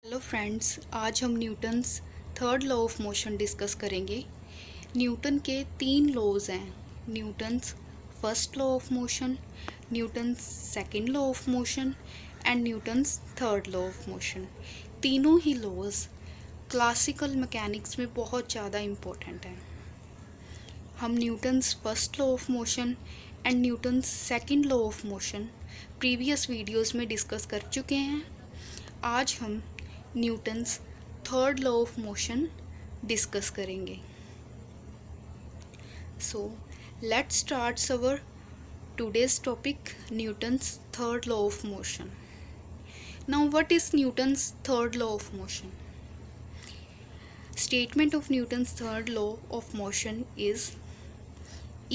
Hello friends, आज हम Newton's third law of motion discuss करेंगे। न्यूटन के 3 लॉज हैं। Newton's first law of motion, Newton's second law of motion and Newton's third law of motion. तीनों ही laws classical mechanics में बहुत ज़्यादा important हैं। हम Newton's first law of motion and Newton's second law of motion previous videos में discuss कर चुके हैं। आज हम Newton's third law of motion discuss करेंगे। So let's start our today's topic, Newton's third law of motion. Now what is Newton's third law of motion? Statement of Newton's third law of motion is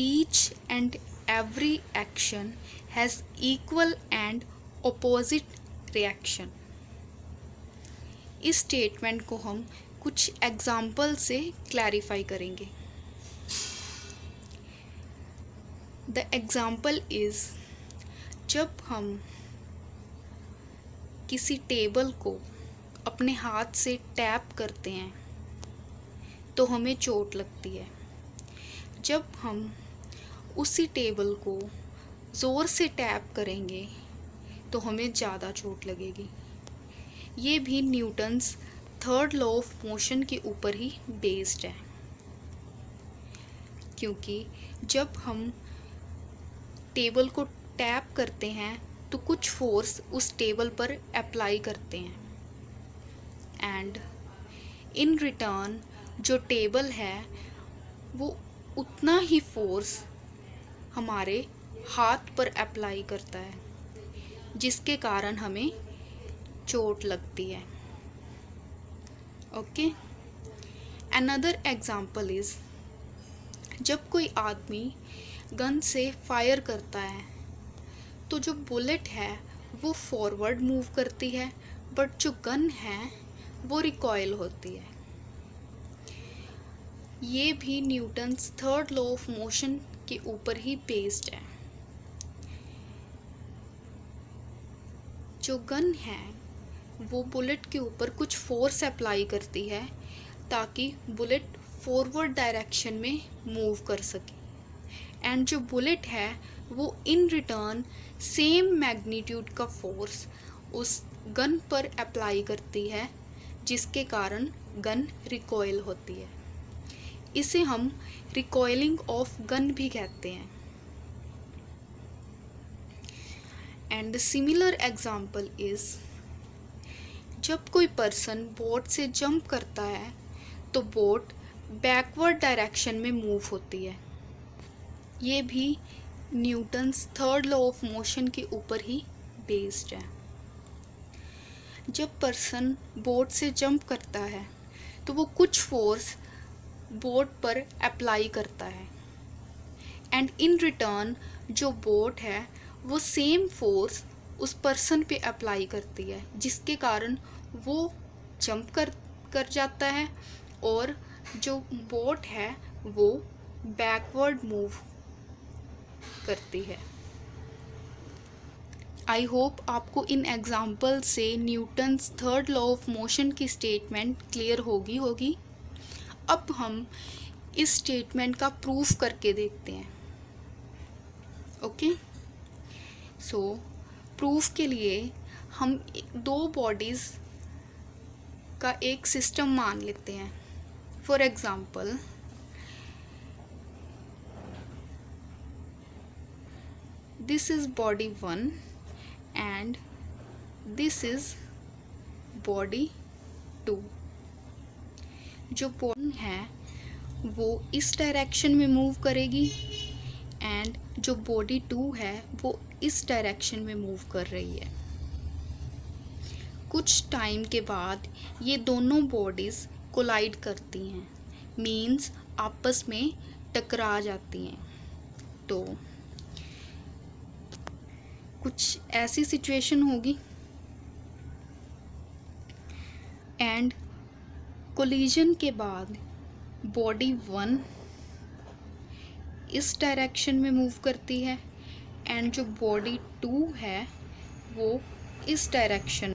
each and every action has equal and opposite reaction। इस statement को हम कुछ example से clarify करेंगे। The example is, जब हम किसी table को अपने हाथ से टैप करते हैं तो हमें चोट लगती है। जब हम उसी टेबल को ज़ोर से टैप करेंगे तो हमें ज़्यादा चोट लगेगी। ये भी Newton's third law of motion के ऊपर ही बेस्ड है, क्योंकि जब हम टेबल को टैप करते हैं तो कुछ फोर्स उस टेबल पर अप्लाई करते हैं एंड इन रिटर्न जो टेबल है वो उतना ही फोर्स हमारे हाथ पर अप्लाई करता है, जिसके कारण हमें चोट लगती है। ओके, अनदर एग्जाम्पल इज, जब कोई आदमी गन से फायर करता है तो जो बुलेट है वो फॉरवर्ड मूव करती है, बट जो गन है वो रिकॉइल होती है। ये भी Newton's third law of motion के ऊपर ही बेस्ड है। जो गन है वो बुलेट के ऊपर कुछ फोर्स अप्लाई करती है ताकि बुलेट फॉरवर्ड डायरेक्शन में मूव कर सके, एंड जो बुलेट है वो इन रिटर्न सेम मैग्नीट्यूड का फोर्स उस गन पर अप्लाई करती है, जिसके कारण गन रिकॉइल होती है। इसे हम रिकॉइलिंग ऑफ गन भी कहते हैं। And the similar example is, जब कोई पर्सन बोट से जंप करता है तो बोट बैकवर्ड डायरेक्शन में मूव होती है। ये भी Newton's third law of motion के ऊपर ही बेस्ड है। जब पर्सन बोट से जंप करता है तो वो कुछ फोर्स बोट पर अप्लाई करता है, एंड इन रिटर्न जो बोट है वो सेम फोर्स उस पर्सन पे अप्लाई करती है, जिसके कारण वो जंप कर जाता है और जो बोट है वो बैकवर्ड मूव करती है। आई होप आपको इन एग्जाम्पल से Newton's third law of motion की स्टेटमेंट क्लियर होगी। अब हम इस स्टेटमेंट का प्रूफ करके देखते हैं। ओके, सो प्रूफ के लिए हम 2 बॉडीज़ का एक सिस्टम मान लेते हैं। For example, this is body 1 and this is body 2। जो बॉडी है वो इस डायरेक्शन में मूव करेगी एंड जो बॉडी 2 है वो इस डायरेक्शन में मूव कर रही है। कुछ टाइम के बाद ये दोनों बॉडीज़ कोलाइड करती हैं, मीन्स आपस में टकरा जाती हैं। तो कुछ ऐसी सिचुएशन होगी एंड कोलिजन के बाद बॉडी 1 इस डायरेक्शन में मूव करती है एंड जो बॉडी 2 है वो इस डायरेक्शन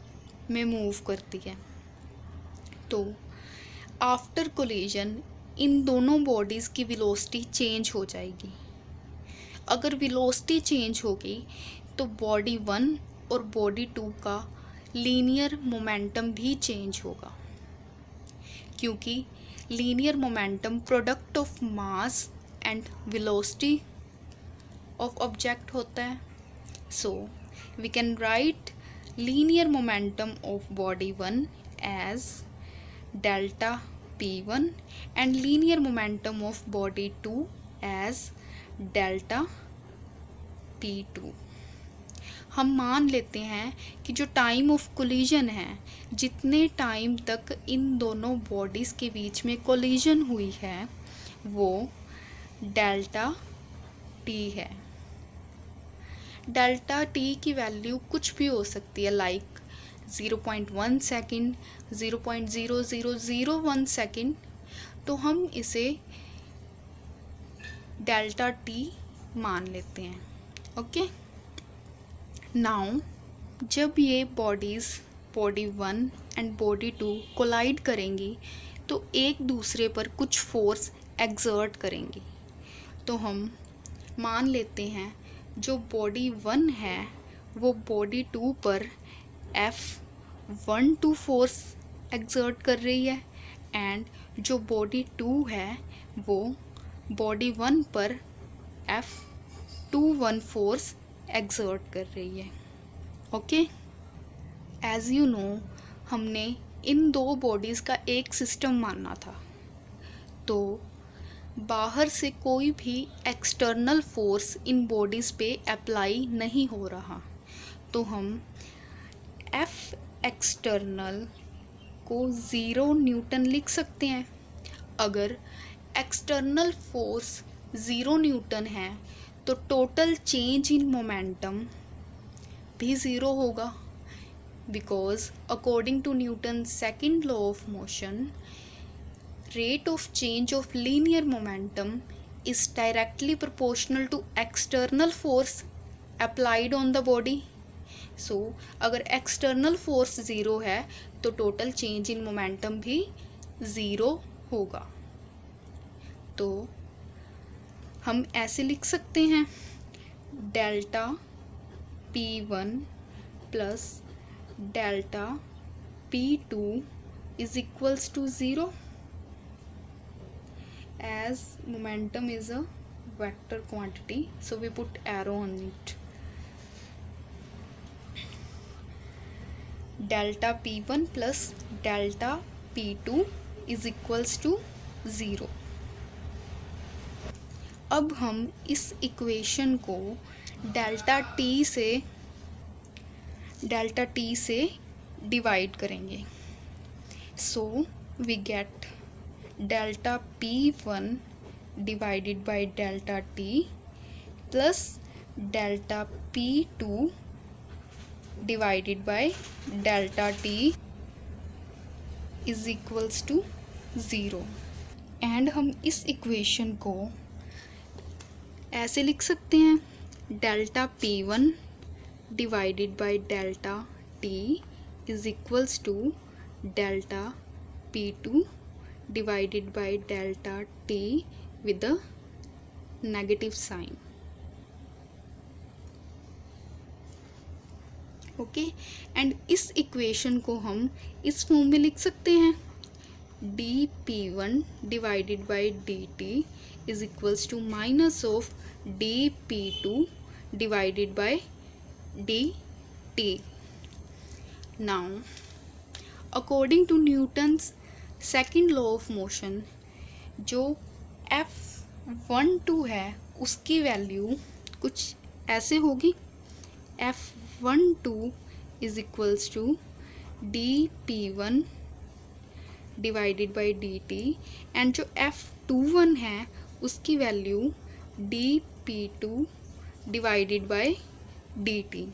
में मूव करती है। तो आफ्टर कोलिजन इन दोनों बॉडीज़ की वेलोसिटी चेंज हो जाएगी। अगर वेलोसिटी चेंज होगी तो बॉडी 1 और बॉडी 2 का लीनियर मोमेंटम भी चेंज होगा, क्योंकि linear momentum product of mass and velocity of object होता है। So we can write linear momentum of body 1 as delta P1 and linear momentum of body 2 as delta P2। हम मान लेते हैं कि जो टाइम ऑफ कोलिजन है, जितने टाइम तक इन दोनों बॉडीज़ के बीच में कोलिजन हुई है, वो डेल्टा टी है। डेल्टा टी की वैल्यू कुछ भी हो सकती है, लाइक 0.1 सेकेंड, 0.0001 सेकेंड। तो हम इसे डेल्टा टी मान लेते हैं। ओके, नाउ जब ये bodies body 1 and body 2 collide करेंगी तो एक दूसरे पर कुछ फोर्स एक्सर्ट करेंगी। तो हम मान लेते हैं जो बॉडी 1 है वो बॉडी 2 पर F12 फोर्स एक्सर्ट कर रही है, एंड जो बॉडी 2 है वो बॉडी 1 पर F21 फोर्स एक्सर्ट कर रही है। ओके, एज यू नो हमने इन दो बॉडीज़ का एक सिस्टम माना था, तो बाहर से कोई भी एक्सटर्नल फोर्स इन बॉडीज़ पे अप्लाई नहीं हो रहा, तो हम F एक्सटर्नल को 0 न्यूटन लिख सकते हैं। अगर एक्सटर्नल फोर्स 0 न्यूटन है तो टोटल चेंज इन मोमेंटम भी 0 होगा, because according to Newton second law of motion, rate of change of linear momentum is directly proportional to external force applied on the body। so अगर external force 0 है तो total change in momentum भी 0 होगा। तो हम ऐसे लिख सकते हैं delta P1 plus delta P2 is equals to 0, as momentum is a vector quantity, so we put arrow on it। delta P1 plus delta P2 is equals to 0। अब हम इस इक्वेशन को डेल्टा टी से divide करेंगे। So we get delta P1 divided by delta T plus delta P2 divided by delta T is equals to 0। And हम इस equation को ऐसे लिख सकते हैं delta P1 divided by delta T is equals to delta P2 divided by delta T with a negative sign। Okay, and इस equation को हम इस फॉर्म में लिख सकते हैं dP1 divided by dt is equals to minus of dP2 divided by dt। now according to Newton's second law of motion, जो F12 है उसकी वैल्यू कुछ ऐसे होगी F12 is equals to dP1 divided by dt, and जो F21 है उसकी value dP2 divided by dt।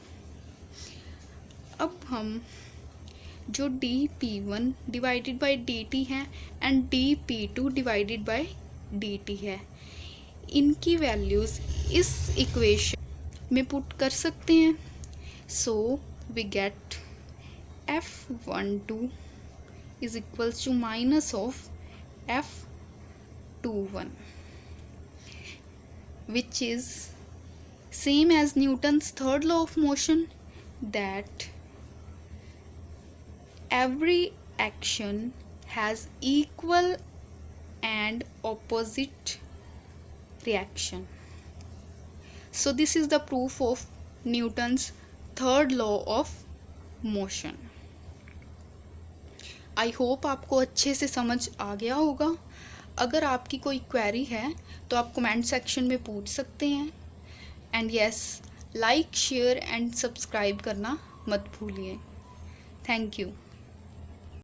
अब हम जो dP1 डिवाइडेड बाई dt है and dP2 divided by dt है, इनकी वैल्यूज़ इस इक्वेशन में पुट कर सकते हैं। So we get F12 is equals to minus of F21, which is same as Newton's third law of motion, that every action has equal and opposite reaction. So this is the proof of Newton's third law of motion. I hope आपको अच्छे से समझ आ गया होगा। अगर आपकी कोई query है तो आप कमेंट सेक्शन में पूछ सकते हैं। And yes, like share and subscribe करना मत भूलिए। Thank you.